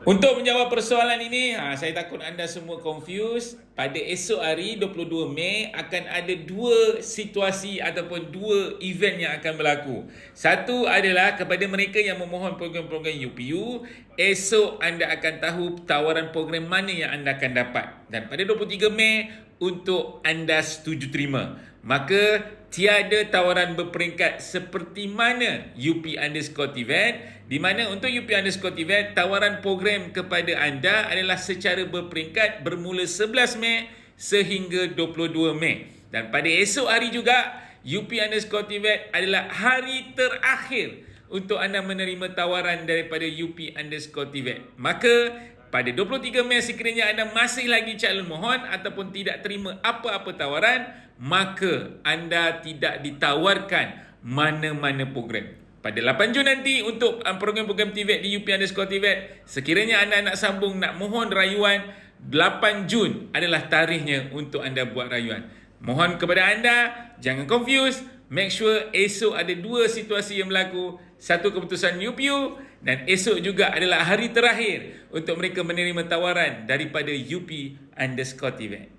Untuk menjawab persoalan ini, saya takut anda semua confused. Pada esok hari 22 Mei akan ada dua situasi ataupun dua event yang akan berlaku. Satu adalah kepada mereka yang memohon program-program UPU, esok anda akan tahu tawaran program mana yang anda akan dapat. Dan pada 23 Mei untuk anda setuju terima. Maka tiada tawaran berperingkat seperti mana UP_TVET, di mana untuk UP_TVET tawaran program kepada anda adalah secara berperingkat bermula 11 Mei sehingga 22 Mei. Dan pada esok hari juga UP_TVET adalah hari terakhir untuk anda menerima tawaran daripada UP_TVET. Maka pada 23 Mei sekiranya anda masih lagi calon mohon ataupun tidak terima apa-apa tawaran, maka anda tidak ditawarkan mana-mana program. Pada 8 Jun nanti untuk program-program TVET di UP_TVET, sekiranya anda nak sambung, nak mohon rayuan, 8 Jun adalah tarikhnya untuk anda buat rayuan. Mohon kepada anda, jangan confuse. Make sure esok ada dua situasi yang berlaku. Satu keputusan UPU dan esok juga adalah hari terakhir untuk mereka menerima tawaran daripada UP_TVET.